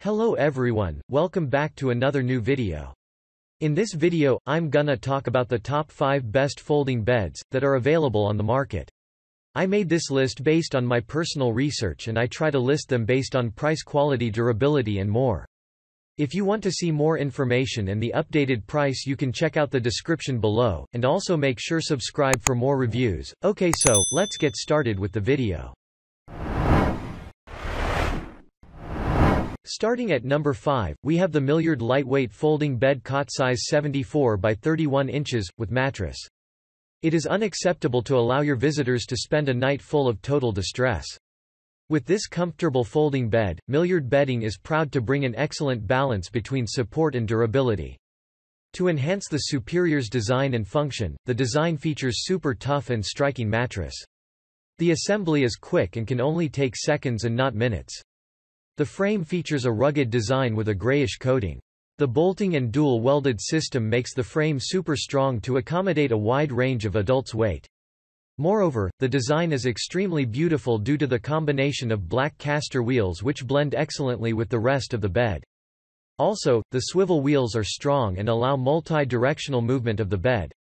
Hello everyone, welcome back to another new video. In this video, I'm gonna talk about the top 5 best folding beds that are available on the market. I made this list based on my personal research and I try to list them based on price, quality, durability and more. If you want to see more information and the updated price, you can check out the description below, and also make sure subscribe for more reviews. Okay, so let's get started with the video. Starting at number 5, we have the Milliard lightweight folding bed, cot size 74 by 31 inches, with mattress. It is unacceptable to allow your visitors to spend a night full of total distress. With this comfortable folding bed, Milliard Bedding is proud to bring an excellent balance between support and durability. To enhance the superior's design and function, the design features super tough and striking mattress. The assembly is quick and can only take seconds and not minutes. The frame features a rugged design with a grayish coating. The bolting and dual welded system makes the frame super strong to accommodate a wide range of adults' weight. Moreover, the design is extremely beautiful due to the combination of black caster wheels which blend excellently with the rest of the bed. Also, the swivel wheels are strong and allow multi-directional movement of the bed.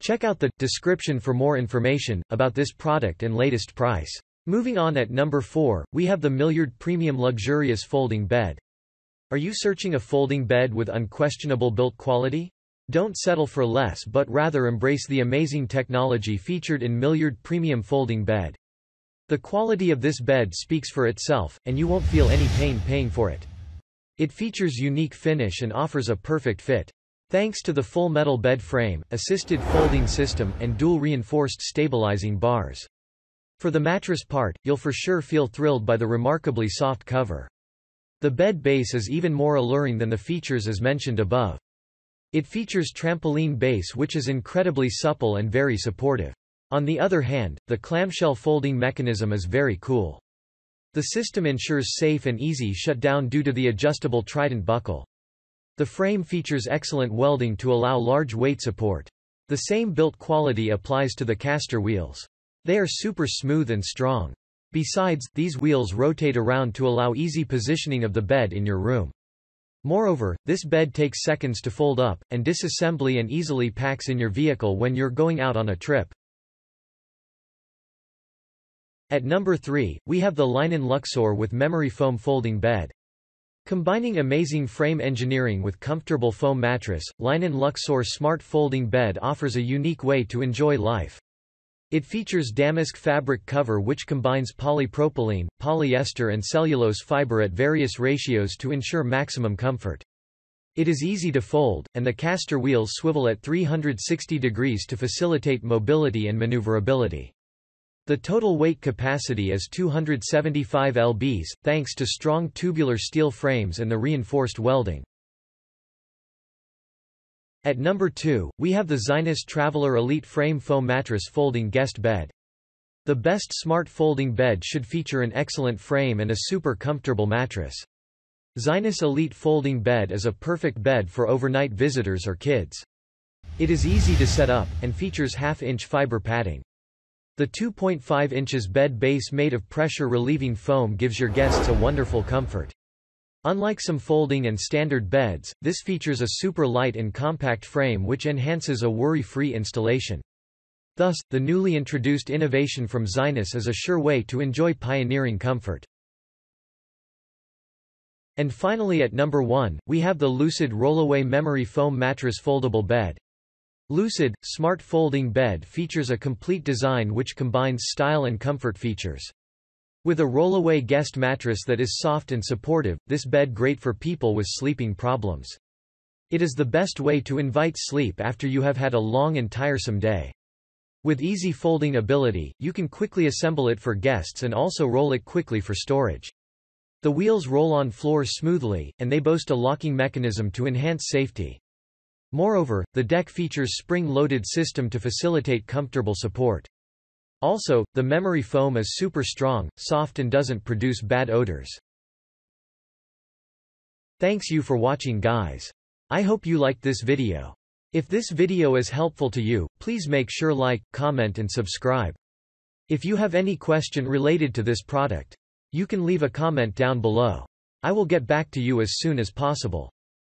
Check out the description for more information about this product and latest price. Moving on, at number 4, we have the Milliard Premium Luxurious Folding Bed. Are you searching a folding bed with unquestionable built quality? Don't settle for less but rather embrace the amazing technology featured in Milliard Premium Folding Bed. The quality of this bed speaks for itself, and you won't feel any pain paying for it. It features unique finish and offers a perfect fit. Thanks to the full metal bed frame, assisted folding system, and dual reinforced stabilizing bars. For the mattress part, you'll for sure feel thrilled by the remarkably soft cover. The bed base is even more alluring than the features as mentioned above. It features trampoline base which is incredibly supple and very supportive. On the other hand, the clamshell folding mechanism is very cool. The system ensures safe and easy shutdown due to the adjustable trident buckle. The frame features excellent welding to allow large weight support. The same built quality applies to the caster wheels. They are super smooth and strong. Besides, these wheels rotate around to allow easy positioning of the bed in your room. Moreover, this bed takes seconds to fold up, and disassembly and easily packs in your vehicle when you're going out on a trip. At number 3, we have the Linon Luxor with memory foam folding bed. Combining amazing frame engineering with comfortable foam mattress, Linon Luxor Smart Folding Bed offers a unique way to enjoy life. It features damask fabric cover which combines polypropylene, polyester and cellulose fiber at various ratios to ensure maximum comfort. It is easy to fold, and the caster wheels swivel at 360 degrees to facilitate mobility and maneuverability. The total weight capacity is 275 lbs, thanks to strong tubular steel frames and the reinforced welding. At number 2, we have the Zinus Traveler Elite Frame Foam Mattress Folding Guest Bed. The best smart folding bed should feature an excellent frame and a super comfortable mattress. Zinus Elite Folding Bed is a perfect bed for overnight visitors or kids. It is easy to set up, and features half-inch fiber padding. The 2.5 inches bed base made of pressure-relieving foam gives your guests a wonderful comfort. Unlike some folding and standard beds, this features a super light and compact frame which enhances a worry-free installation. Thus, the newly introduced innovation from Zinus is a sure way to enjoy pioneering comfort. And finally, at number 1, we have the LUCID Rollaway Memory Foam Mattress Foldable Bed. LUCID Smart Folding Bed features a complete design which combines style and comfort features. With a rollaway guest mattress that is soft and supportive, this bed great for people with sleeping problems. It is the best way to invite sleep after you have had a long and tiresome day. With easy folding ability, you can quickly assemble it for guests and also roll it quickly for storage. The wheels roll on floor smoothly, and they boast a locking mechanism to enhance safety. Moreover, the deck features spring-loaded system to facilitate comfortable support. Also, the memory foam is super strong, soft and doesn't produce bad odors. Thanks you for watching guys. I hope you liked this video. If this video is helpful to you, please make sure like, comment and subscribe. If you have any question related to this product, You can leave a comment down below. I will get back to you as soon as possible.